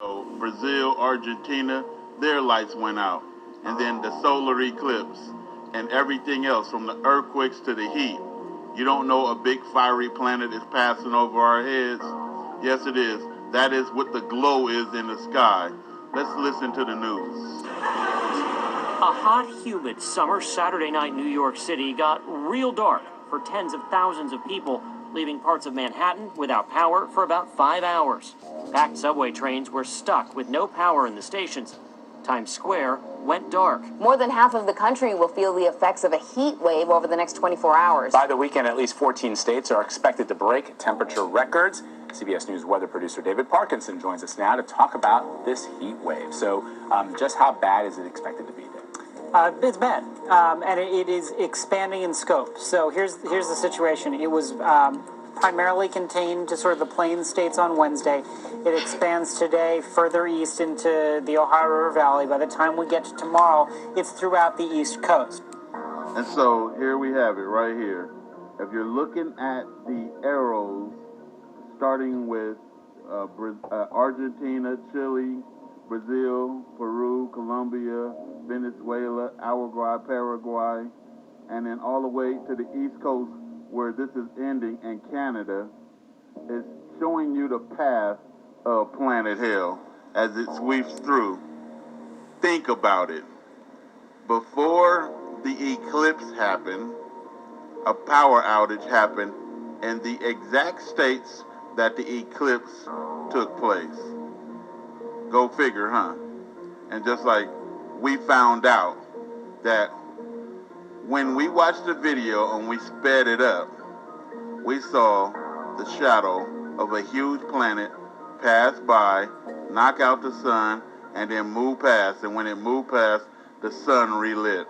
So Brazil, Argentina, their lights went out. And then the solar eclipse and everything else from the earthquakes to the heat. You don't know a big fiery planet is passing over our heads? Yes, it is. That is what the glow is in the sky. Let's listen to the news. A hot, humid summer Saturday night in New York City got real dark for tens of thousands of people, leaving parts of Manhattan without power for about 5 hours. Packed subway trains were stuck with no power in the stations. Times Square went dark. More than half of the country will feel the effects of a heat wave over the next 24 hours. By the weekend, at least 14 states are expected to break temperature records. CBS News weather producer David Parkinson joins us now to talk about this heat wave. So just how bad is it expected to be there? It's bad, and it is expanding in scope. So here's the situation. It was primarily contained to sort of the plain states on Wednesday. It expands today further east into the Ohio River Valley. By the time we get to tomorrow, it's throughout the East Coast. And so here we have it right here. If you're looking at the arrows, starting with Argentina, Chile, Brazil, Peru, Colombia, Venezuela, Uruguay, Paraguay, and then all the way to the East Coast where this is ending, and Canada, is showing you the path of planet hell as it sweeps through. Think about it. Before the eclipse happened, a power outage happened in the exact states that the eclipse took place. Go figure, huh? And just like we found out that when we watched the video and we sped it up, we saw the shadow of a huge planet pass by, knock out the sun, and then move past. And when it moved past, the sun relit.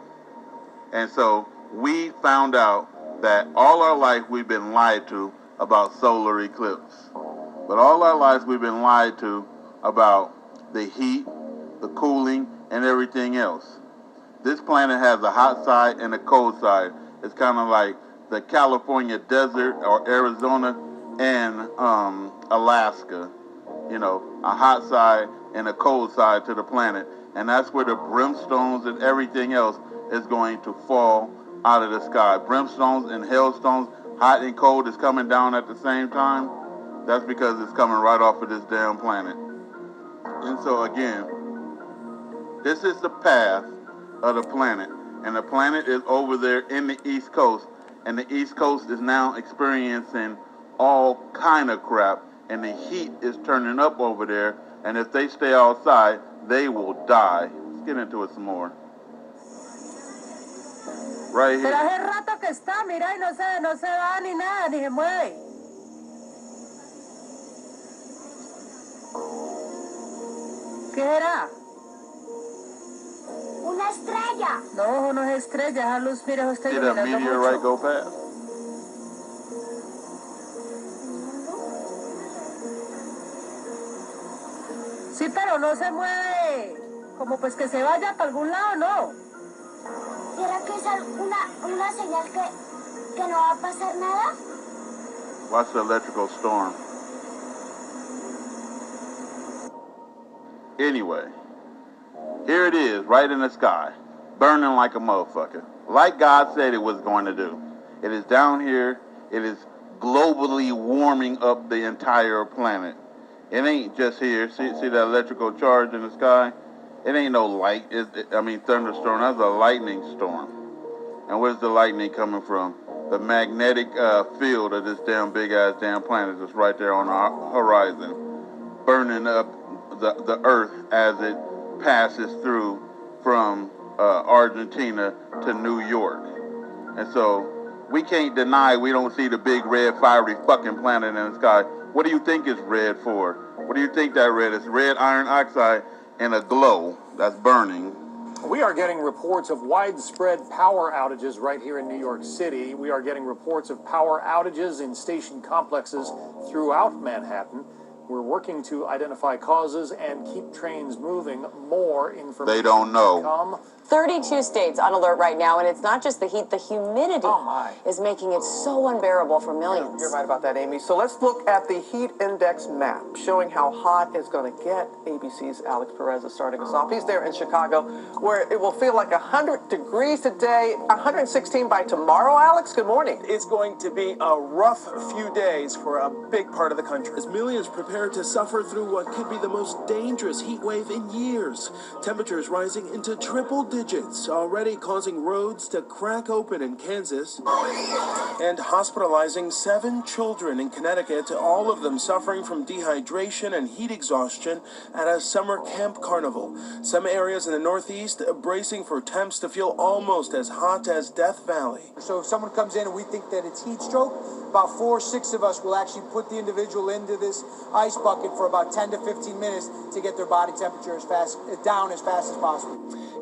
And so we found out that all our life we've been lied to about solar eclipse. But all our lives we've been lied to about the heat, the cooling, and everything else. This planet has a hot side and a cold side. It's kind of like the California desert or Arizona and Alaska. You know, a hot side and a cold side to the planet. And that's where the brimstones and everything else is going to fall out of the sky. Brimstones and hailstones, hot and cold, is coming down at the same time. That's because it's coming right off of this damn planet. And so again, this is the path of the planet. And the planet is over there in the East Coast. And the East Coast is now experiencing all kind of crap. And the heat is turning up over there. And if they stay outside, they will die. Let's get into it some more. Right here. Pero hace rato que está, mira, y no se va ni nada, ni se mueve. ¿Qué era? Una estrella. No, no es estrella, esa luz, mira, eso está See that iluminando meteorite mucho. go past? Sí, pero no se mueve. Como pues que se vaya para algún lado, no. ¿Será que es una señal que no va a pasar nada? Watch the electrical storm. Anyway, here it is, right in the sky, burning like a motherfucker, like God said it was going to do. It is down here. It is globally warming up the entire planet. It ain't just here. See that electrical charge in the sky? It ain't no light. Thunderstorm. That's a lightning storm. And where's the lightning coming from? The magnetic field of this damn big-ass damn planet that's right there on our horizon, burning up the Earth as it passes through from Argentina to New York. And so we can't deny we don't see the big red fiery fucking planet in the sky. What do you think it's red for? What do you think that red is? Red iron oxide and a glow that's burning. We are getting reports of widespread power outages right here in New York City. We are getting reports of power outages in station complexes throughout Manhattan. We're working to identify causes and keep trains moving. More information They don't know. to come. 32 states on alert right now, and it's not just the heat, the humidity is making it so unbearable for millions. You're right about that, Amy. So let's look at the heat index map showing how hot it's going to get. ABC's Alex Perez is starting us off. He's there in Chicago, where it will feel like 100 degrees today, 116 by tomorrow. Alex, good morning. It's going to be a rough few days for a big part of the country. As millions prepare to suffer through what could be the most dangerous heat wave in years. Temperatures rising into triple digits, already causing roads to crack open in Kansas and hospitalizing 7 children in Connecticut, all of them suffering from dehydration and heat exhaustion at a summer camp carnival. Some areas in the Northeast bracing for temps to feel almost as hot as Death Valley. So if someone comes in and we think that it's heat stroke, about 4 or 6 of us will actually put the individual into this ice bucket for about 10 to 15 minutes to get their body temperature down as fast as possible.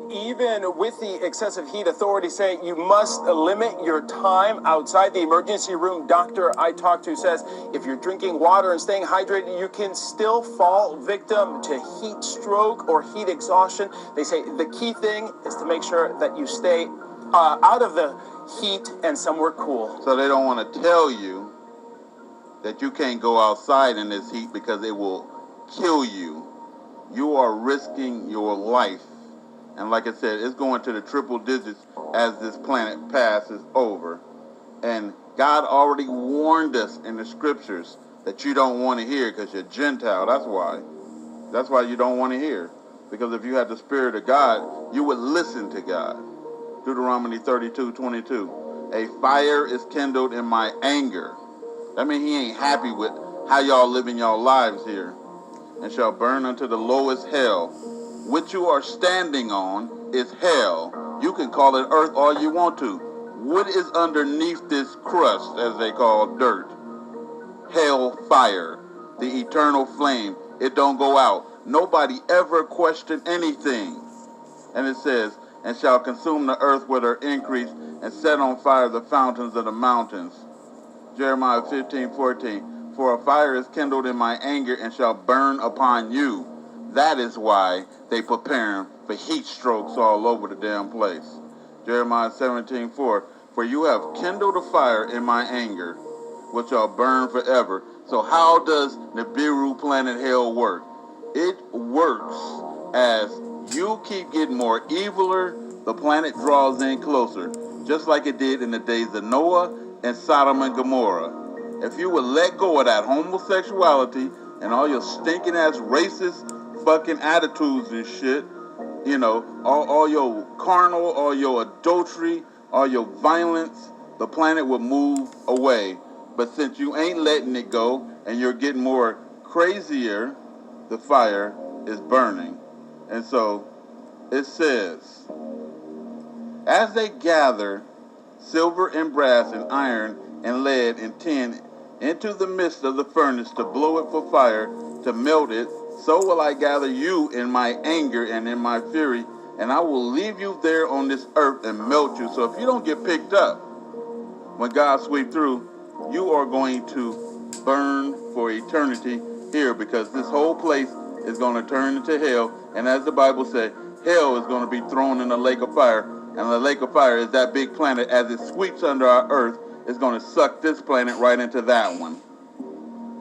Even with the excessive heat, authorities say you must limit your time outside the emergency room. Doctor I talked to says if you're drinking water and staying hydrated, you can still fall victim to heat stroke or heat exhaustion. They say the key thing is to make sure that you stay out of the heat and somewhere cool. So they don't want to tell you that you can't go outside in this heat because it will kill you. You are risking your life. And like I said, it's going to the triple digits as this planet passes over. And God already warned us in the scriptures that you don't want to hear because you're Gentile. That's why. That's why you don't want to hear. Because if you had the Spirit of God, you would listen to God. Deuteronomy 32:22. A fire is kindled in my anger. That means he ain't happy with how y'all living y'all lives here. And shall burn unto the lowest hell. Which you are standing on is hell. You can call it earth all you want to. What is underneath this crust, as they call dirt? Hell fire, the eternal flame. It don't go out. Nobody ever questioned anything. And it says, and shall consume the earth with her increase and set on fire the fountains of the mountains. Jeremiah 15:14. For a fire is kindled in my anger and shall burn upon you. That is why they preparing for heat strokes all over the damn place. Jeremiah 17:4. For you have kindled a fire in my anger, which shall burn forever. So how does Nibiru planet hell work? It works as you keep getting more eviler, the planet draws in closer, just like it did in the days of Noah and Sodom and Gomorrah. If you would let go of that homosexuality and all your stinking ass racist fucking attitudes and shit, you know, all your carnal, all your adultery, all your violence, the planet will move away. But since you ain't letting it go and you're getting more crazier, the fire is burning. And so it says, as they gather silver and brass and iron and lead and tin into the midst of the furnace to blow it for fire, to melt it, so will I gather you in my anger and in my fury, and I will leave you there on this earth and melt you. So if you don't get picked up when God sweeps through, you are going to burn for eternity here, because this whole place is going to turn into hell. And as the Bible said, hell is going to be thrown in the lake of fire. And the lake of fire is that big planet. As it sweeps under our earth, it's going to suck this planet right into that one.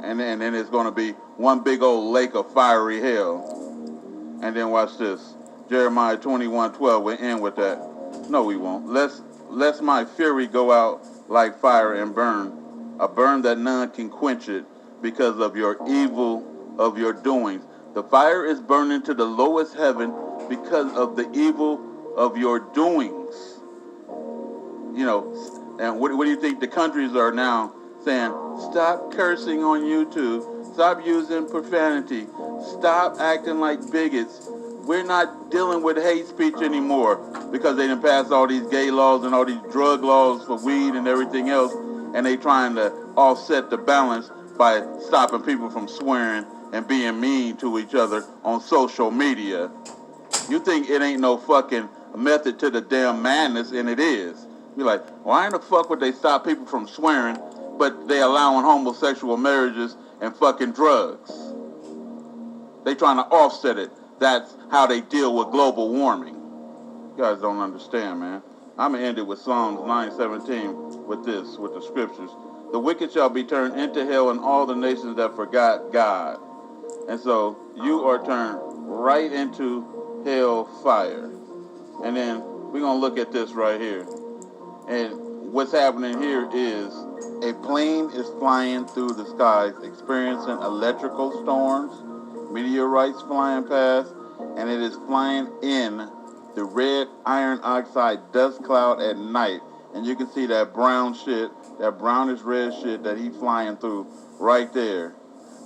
And then it's going to be one big old lake of fiery hell. And then watch this. Jeremiah 21:12. We'll end with that. No, we won't. Lest my fury go out like fire and burn, a burn that none can quench it, because of your evil of your doings. The fire is burning to the lowest heaven because of the evil of your doings. You know, and what do you think the countries are now saying? Stop cursing on YouTube. Stop using profanity. Stop acting like bigots. We're not dealing with hate speech anymore because they done passed all these gay laws and all these drug laws for weed and everything else, and they trying to offset the balance by stopping people from swearing and being mean to each other on social media. You think it ain't no fucking method to the damn madness, and it is. You're like, why in the fuck would they stop people from swearing, but they allowing homosexual marriages and fucking drugs? They trying to offset it. That's how they deal with global warming. You guys don't understand, man. I'm going to end it with Psalms 9:17 with this, with the scriptures. The wicked shall be turned into hell, and all the nations that forgot God. And so you are turned right into hell fire. And then we're going to look at this right here. And what's happening here is a plane is flying through the skies, experiencing electrical storms, meteorites flying past, and it is flying in the red iron oxide dust cloud at night. And you can see that brown shit, that brownish red shit that he's flying through right there.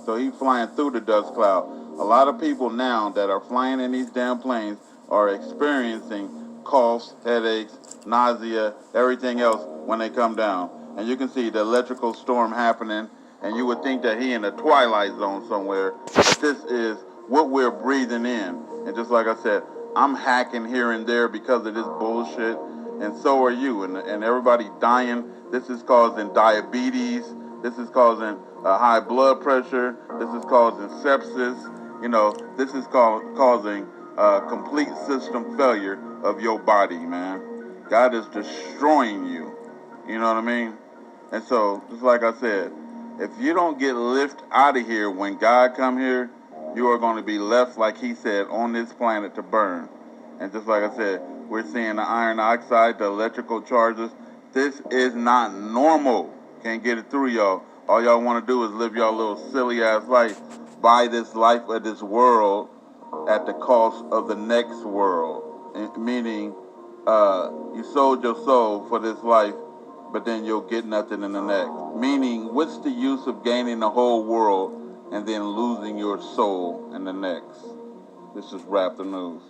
So he's flying through the dust cloud. A lot of people now that are flying in these damn planes are experiencing coughs, headaches, nausea, everything else when they come down. And you can see the electrical storm happening, and you would think that he in a twilight zone somewhere, but this is what we're breathing in. And just like I said, I'm hacking here and there because of this bullshit, and so are you, and everybody dying. This is causing diabetes. This is causing high blood pressure. This is causing sepsis. You know, this is causing complete system failure of your body, man. God is destroying you. You know what I mean? And so, just like I said, if you don't get lifted out of here when God come here, you are going to be left, like he said, on this planet to burn. And just like I said, we're seeing the iron oxide, the electrical charges. This is not normal. Can't get it through y'all. All y'all want to do is live y'all little silly ass life. Buy this life of this world at the cost of the next world. Meaning, you sold your soul for this life, but then you'll get nothing in the next. Meaning, what's the use of gaining the whole world and then losing your soul in the next? This is Rap the News.